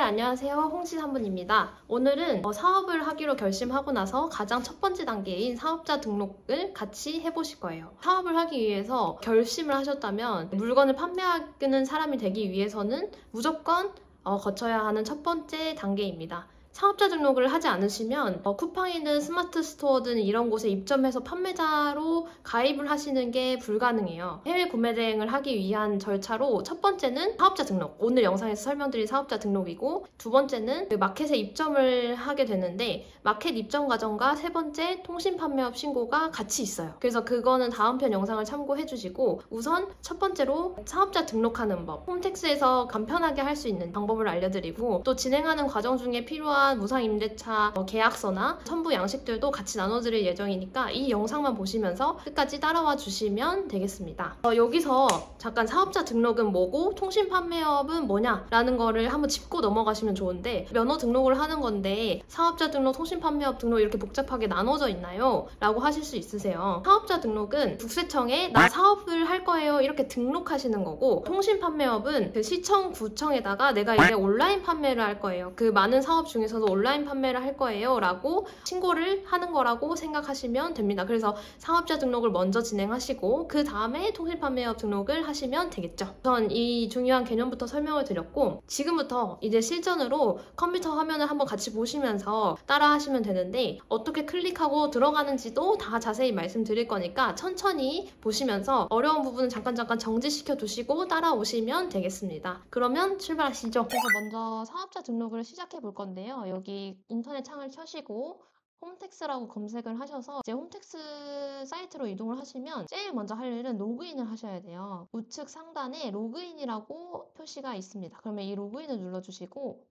안녕하세요. 홍시사분입니다. 오늘은 사업을 하기로 결심하고 나서 가장 첫 번째 단계인 사업자 등록을 같이 해보실 거예요. 사업을 하기 위해서 결심을 하셨다면 물건을 판매하는 사람이 되기 위해서는 무조건 거쳐야 하는 첫 번째 단계입니다. 사업자 등록을 하지 않으시면 쿠팡이든 스마트 스토어든 이런 곳에 입점해서 판매자로 가입을 하시는 게 불가능해요. 해외 구매 대행을 하기 위한 절차로 첫 번째는 사업자 등록, 오늘 영상에서 설명드린 사업자 등록이고, 두 번째는 그 마켓에 입점을 하게 되는데 마켓 입점 과정과 세 번째 통신 판매업 신고가 같이 있어요. 그래서 그거는 다음 편 영상을 참고해 주시고, 우선 첫 번째로 사업자 등록하는 법, 홈택스에서 간편하게 할 수 있는 방법을 알려드리고, 또 진행하는 과정 중에 필요한 무상임대차 계약서나 첨부 양식들도 같이 나눠드릴 예정이니까 이 영상만 보시면서 끝까지 따라와 주시면 되겠습니다. 여기서 잠깐 사업자 등록은 뭐고 통신 판매업은 뭐냐 라는 거를 한번 짚고 넘어가시면 좋은데, 면허 등록을 하는 건데 사업자 등록, 통신 판매업 등록 이렇게 복잡하게 나눠져 있나요? 라고 하실 수 있으세요. 사업자 등록은 국세청에 나 사업을 할 거예요 이렇게 등록하시는 거고, 통신 판매업은 그 시청, 구청에다가 내가 이제 온라인 판매를 할 거예요, 그 많은 사업 중에서도 온라인 판매를 할 거예요 라고 신고를 하는 거라고 생각하시면 됩니다. 그래서 사업자 등록을 먼저 진행하시고 그 다음에 통신 판매업 등록을 하시면 되겠죠. 우선 이 중요한 개념부터 설명을 드렸고, 지금부터 이제 실전으로 컴퓨터 화면을 한번 같이 보시면서 따라 하시면 되는데, 어떻게 클릭하고 들어가는지도 다 자세히 말씀드릴 거니까 천천히 보시면서 어려운 부분은 잠깐 정지시켜 두시고 따라오시면 되겠습니다. 그러면 출발하시죠. 그래서 먼저 사업자 등록을 시작해 볼 건데요. 여기 인터넷 창을 켜시고 홈택스라고 검색을 하셔서 이제 홈택스 사이트로 이동을 하시면 제일 먼저 할 일은 로그인을 하셔야 돼요. 우측 상단에 로그인이라고 표시가 있습니다. 그러면 이 로그인을 눌러주시고,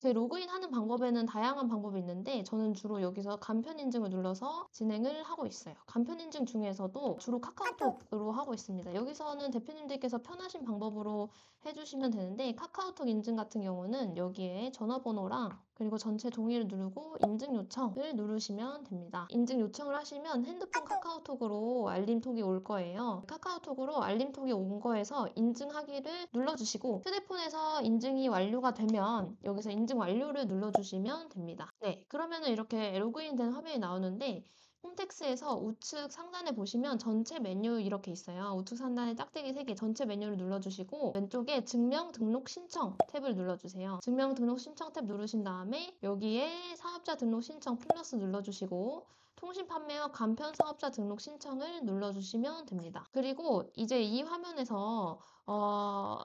로그인 하는 방법에는 다양한 방법이 있는데 저는 주로 여기서 간편 인증을 눌러서 진행을 하고 있어요. 간편 인증 중에서도 주로 카카오톡으로 하고 있습니다. 여기서는 대표님들께서 편하신 방법으로 해주시면 되는데, 카카오톡 인증 같은 경우는 여기에 전화번호랑 그리고 전체 동의를 누르고 인증 요청을 누르시면 됩니다. 인증 요청을 하시면 핸드폰 카카오톡으로 알림톡이 올 거예요. 카카오톡으로 알림톡이 온 거에서 인증하기를 눌러주시고, 휴대폰에서 인증이 완료가 되면 여기서 인증 완료를 눌러주시면 됩니다. 네, 그러면은 이렇게 로그인된 화면이 나오는데, 홈택스에서 우측 상단에 보시면 전체 메뉴 이렇게 있어요. 우측 상단에 짝대기 3개 전체 메뉴를 눌러주시고 왼쪽에 증명 등록 신청 탭을 눌러주세요. 증명 등록 신청 탭 누르신 다음에 여기에 사업자 등록 신청 플러스 눌러주시고 통신 판매업 간편 사업자 등록 신청을 눌러주시면 됩니다. 그리고 이제 이 화면에서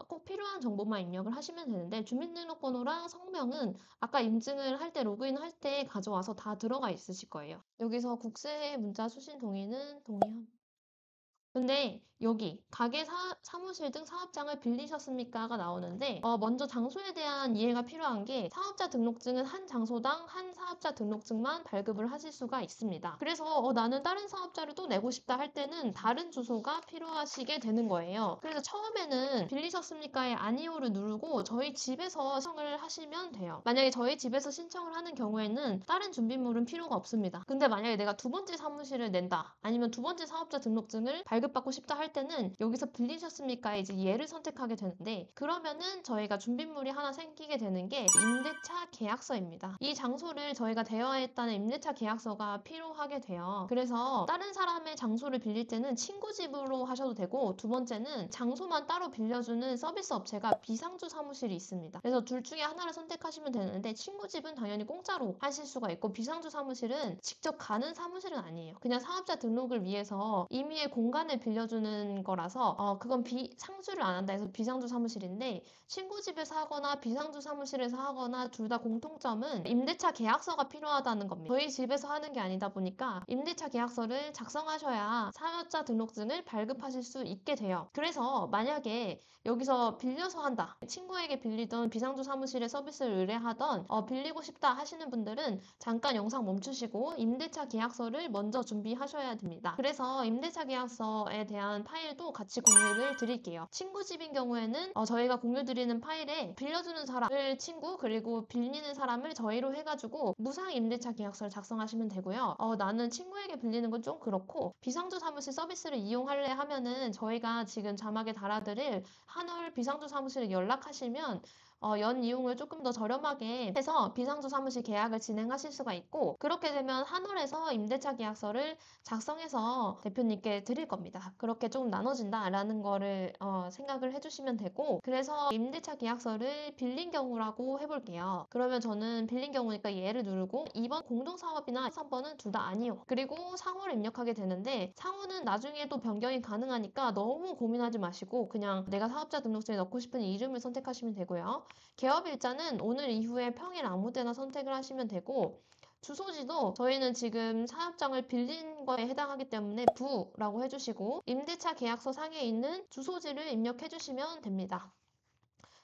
꼭 필요한 정보만 입력을 하시면 되는데, 주민등록번호랑 성명은 아까 인증을 할 때 로그인 할 때 가져와서 다 들어가 있으실 거예요. 여기서 국세 문자 수신 동의는 동의함. 근데 여기 가게 사무실 등 사업장을 빌리셨습니까가 나오는데, 먼저 장소에 대한 이해가 필요한 게, 사업자 등록증은 한 장소당 한 사업자 등록증만 발급을 하실 수가 있습니다. 그래서 나는 다른 사업자를 또 내고 싶다 할 때는 다른 주소가 필요하시게 되는 거예요. 그래서 처음에는 빌리셨습니까의 아니오를 누르고 저희 집에서 신청을 하시면 돼요. 만약에 저희 집에서 신청을 하는 경우에는 다른 준비물은 필요가 없습니다. 근데 만약에 내가 두 번째 사무실을 낸다, 아니면 두 번째 사업자 등록증을 발급받고 싶다 할 때는 여기서 빌리셨습니까 이제 얘를 선택하게 되는데, 그러면은 저희가 준비물이 하나 생기게 되는 게 임대차 계약서입니다. 이 장소를 저희가 대여했다는 임대차 계약서가 필요하게 돼요. 그래서 다른 사람의 장소를 빌릴 때는 친구 집으로 하셔도 되고, 두 번째는 장소만 따로 빌려주는 서비스 업체가 비상주 사무실이 있습니다. 그래서 둘 중에 하나를 선택하시면 되는데, 친구 집은 당연히 공짜로 하실 수가 있고, 비상주 사무실은 직접 가는 사무실은 아니에요. 그냥 사업자 등록을 위해서 임의의 공간을 빌려주는 거라서 그건 상주를 안 한다 해서 비상주 사무실인데, 친구 집에서 하거나 비상주 사무실에서 하거나 둘 다 공통점은 임대차 계약서가 필요하다는 겁니다. 저희 집에서 하는 게 아니다 보니까 임대차 계약서를 작성하셔야 사업자 등록증을 발급하실 수 있게 돼요. 그래서 만약에 여기서 빌려서 한다, 친구에게 빌리던 비상주 사무실에 서비스를 의뢰하던 빌리고 싶다 하시는 분들은 잠깐 영상 멈추시고 임대차 계약서를 먼저 준비하셔야 됩니다. 그래서 임대차 계약서 계약서에 대한 파일도 같이 공유를 드릴게요. 친구 집인 경우에는 저희가 공유 드리는 파일에 빌려주는 사람을 친구 그리고 빌리는 사람을 저희로 해가지고 무상 임대차 계약서를 작성하시면 되고요. 나는 친구에게 빌리는 건 좀 그렇고 비상주 사무실 서비스를 이용할래 하면은 저희가 지금 자막에 달아드릴 한월 비상주 사무실에 연락하시면 연 이용을 조금 더 저렴하게 해서 비상주 사무실 계약을 진행하실 수가 있고, 그렇게 되면 한월에서 임대차 계약서를 작성해서 대표님께 드릴 겁니다. 그렇게 조금 나눠진다라는 거를 생각을 해주시면 되고, 그래서 임대차 계약서를 빌린 경우라고 해볼게요. 그러면 저는 빌린 경우니까 얘를 누르고 2번 공동사업이나 3번은 둘 다 아니요. 그리고 상호를 입력하게 되는데 상호는 나중에 또 변경이 가능하니까 너무 고민하지 마시고 그냥 내가 사업자 등록증에 넣고 싶은 이름을 선택하시면 되고요. 개업일자는 오늘 이후에 평일 아무 때나 선택을 하시면 되고, 주소지도 저희는 지금 사업장을 빌린 거에 해당하기 때문에 부라고 해주시고 임대차 계약서 상에 있는 주소지를 입력해 주시면 됩니다.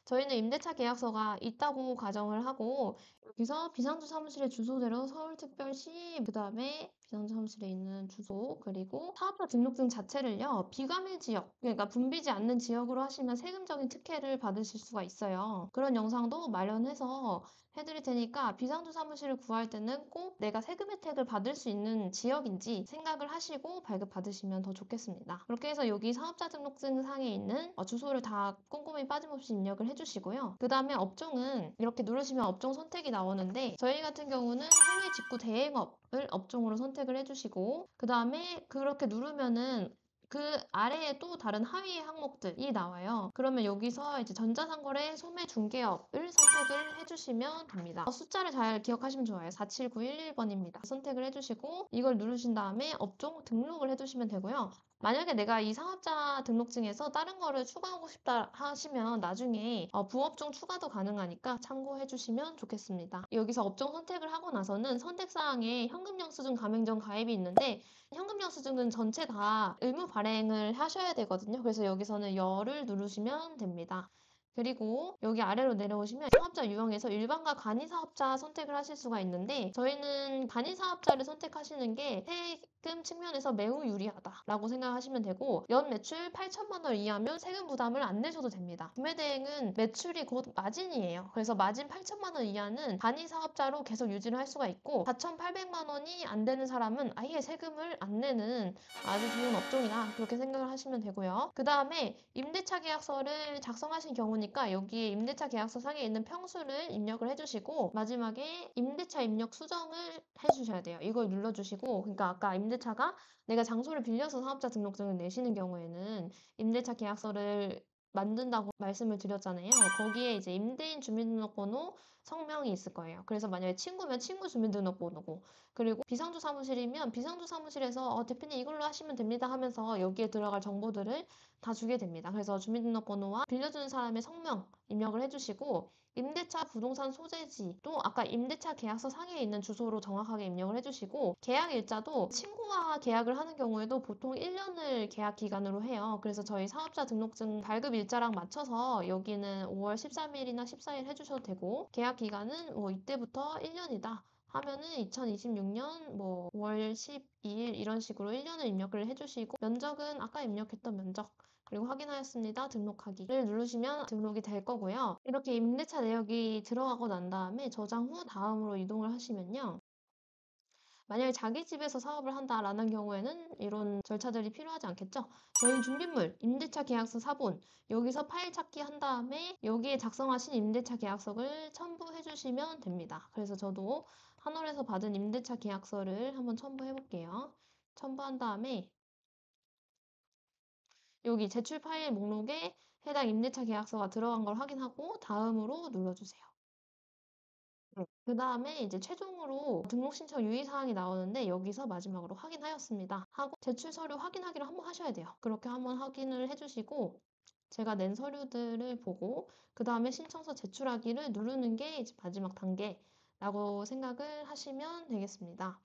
저희는 임대차 계약서가 있다고 가정을 하고 여기서 비상주 사무실의 주소대로 서울특별시 그다음에 비상주 사무실에 있는 주소 그리고 사업자 등록증 자체를요 비과밀 지역 그러니까 분비지 않는 지역으로 하시면 세금적인 특혜를 받으실 수가 있어요. 그런 영상도 마련해서 해드릴 테니까 비상주 사무실을 구할 때는 꼭 내가 세금 혜택을 받을 수 있는 지역인지 생각을 하시고 발급받으시면 더 좋겠습니다. 그렇게 해서 여기 사업자 등록증 상에 있는 주소를 다 꼼꼼히 빠짐없이 입력을 해주시고요. 그 다음에 업종은 이렇게 누르시면 업종 선택이 나오는데 저희 같은 경우는 해외 직구 대행업을 업종으로 선택을 해주시고 그 다음에 그렇게 누르면은 그 아래에 또 다른 하위 항목들이 나와요. 그러면 여기서 이제 전자상거래 소매 중개업을 선택을 해주시면 됩니다. 숫자를 잘 기억하시면 좋아요. 479111번입니다. 선택을 해주시고 이걸 누르신 다음에 업종 등록을 해주시면 되고요. 만약에 내가 이 사업자 등록증에서 다른 거를 추가하고 싶다 하시면 나중에 부업종 추가도 가능하니까 참고해 주시면 좋겠습니다. 여기서 업종 선택을 하고 나서는 선택사항에 현금영수증 가맹점 가입이 있는데 현금영수증은 전체 다 의무 발행을 하셔야 되거든요. 그래서 여기서는 열을 누르시면 됩니다. 그리고 여기 아래로 내려오시면 사업자 유형에서 일반과 간이사업자 선택을 하실 수가 있는데 저희는 간이사업자를 선택하시는 게 세금 측면에서 매우 유리하다라고 생각하시면 되고 연 매출 8천만 원 이하면 세금 부담을 안 내셔도 됩니다. 구매대행은 매출이 곧 마진이에요. 그래서 마진 8천만 원 이하는 간이사업자로 계속 유지를 할 수가 있고 4,800만 원이 안 되는 사람은 아예 세금을 안 내는 아주 좋은 업종이다 그렇게 생각을 하시면 되고요. 그 다음에 임대차 계약서를 작성하신 경우니까 여기에 임대차 계약서 상에 있는 평수를 입력을 해주시고 마지막에 임대차 입력 수정을 해주셔야 돼요. 이걸 눌러주시고 그러니까 아까 임대차가 내가 장소를 빌려서 사업자 등록증을 내시는 경우에는 임대차 계약서를 만든다고 말씀을 드렸잖아요. 거기에 이제 임대인 주민등록번호 성명이 있을 거예요. 그래서 만약에 친구면 친구 주민등록번호고 그리고 비상주 사무실이면 비상주 사무실에서 대표님 이걸로 하시면 됩니다 하면서 여기에 들어갈 정보들을 다 주게 됩니다. 그래서 주민등록번호와 빌려주는 사람의 성명 입력을 해주시고 임대차 부동산 소재지 또 아까 임대차 계약서 상에 있는 주소로 정확하게 입력을 해주시고 계약 일자도 친구와 계약을 하는 경우에도 보통 1년을 계약 기간으로 해요. 그래서 저희 사업자 등록증 발급 일자랑 맞춰서 여기는 5월 13일이나 14일 해주셔도 되고 계약 기간은 뭐 이때부터 1년이다. 하면은 2026년 뭐 5월 12일 이런 식으로 1년을 입력을 해주시고 면적은 아까 입력했던 면적 그리고 확인하였습니다. 등록하기를 누르시면 등록이 될 거고요. 이렇게 임대차 내역이 들어가고 난 다음에 저장 후 다음으로 이동을 하시면요. 만약에 자기 집에서 사업을 한다라는 경우에는 이런 절차들이 필요하지 않겠죠? 저희 준비물, 임대차 계약서 사본, 여기서 파일 찾기 한 다음에 여기에 작성하신 임대차 계약서를 첨부해 주시면 됩니다. 그래서 저도 한월에서 받은 임대차 계약서를 한번 첨부해 볼게요. 첨부한 다음에 여기 제출 파일 목록에 해당 임대차 계약서가 들어간 걸 확인하고 다음으로 눌러주세요. 그 다음에 이제 최종으로 등록 신청 유의사항이 나오는데 여기서 마지막으로 확인하였습니다 하고 제출 서류 확인하기를 한번 하셔야 돼요. 그렇게 한번 확인을 해주시고 제가 낸 서류들을 보고 그 다음에 신청서 제출하기를 누르는 게 이제 마지막 단계라고 생각을 하시면 되겠습니다.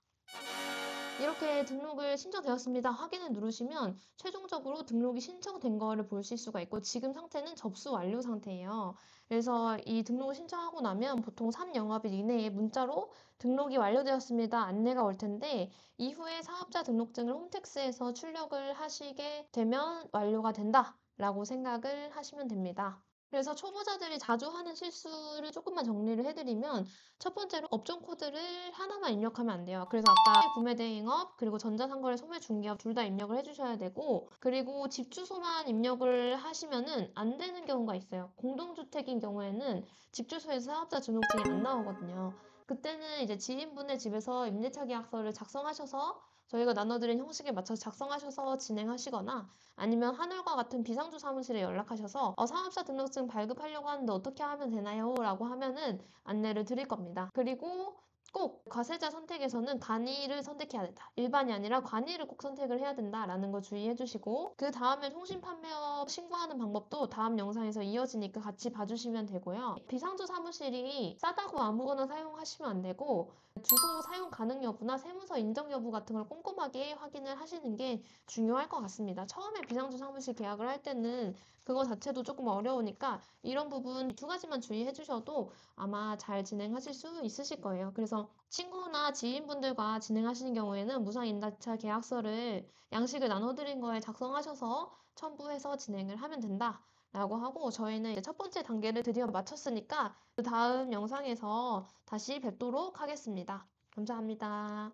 이렇게 등록을 신청되었습니다. 확인을 누르시면 최종적으로 등록이 신청된 거를 보실 수가 있고 지금 상태는 접수 완료 상태예요. 그래서 이 등록을 신청하고 나면 보통 3영업일 이내에 문자로 등록이 완료되었습니다. 안내가 올 텐데 이후에 사업자 등록증을 홈택스에서 출력을 하시게 되면 완료가 된다라고 생각을 하시면 됩니다. 그래서 초보자들이 자주 하는 실수를 조금만 정리를 해드리면 첫 번째로 업종 코드를 하나만 입력하면 안 돼요. 그래서 아까 구매 대행업 그리고 전자상거래 소매 중개업 둘 다 입력을 해주셔야 되고 그리고 집 주소만 입력을 하시면은 안 되는 경우가 있어요. 공동주택인 경우에는 집 주소에서 사업자 등록증이 안 나오거든요. 그때는 이제 지인분의 집에서 임대차 계약서를 작성하셔서 저희가 나눠드린 형식에 맞춰서 작성하셔서 진행하시거나 아니면 하늘과 같은 비상주 사무실에 연락하셔서 사업자 등록증 발급하려고 하는데 어떻게 하면 되나요? 라고 하면은 안내를 드릴 겁니다. 그리고 꼭 과세자 선택에서는 간이를 선택해야 된다. 일반이 아니라 관이를 꼭 선택을 해야 된다라는 거 주의해 주시고 그 다음에 통신판매업 신고하는 방법도 다음 영상에서 이어지니까 같이 봐주시면 되고요. 비상조 사무실이 싸다고 아무거나 사용하시면 안 되고 주소 사용 가능 여부나 세무서 인정 여부 같은 걸 꼼꼼하게 확인을 하시는 게 중요할 것 같습니다. 처음에 비상조 사무실 계약을 할 때는 그거 자체도 조금 어려우니까 이런 부분 두 가지만 주의해 주셔도 아마 잘 진행하실 수 있으실 거예요. 그래서 친구나 지인분들과 진행하시는 경우에는 무상임대차 계약서를 양식을 나눠드린 거에 작성하셔서 첨부해서 진행을 하면 된다. 라고 하고 저희는 이제 첫 번째 단계를 드디어 마쳤으니까 그 다음 영상에서 다시 뵙도록 하겠습니다. 감사합니다.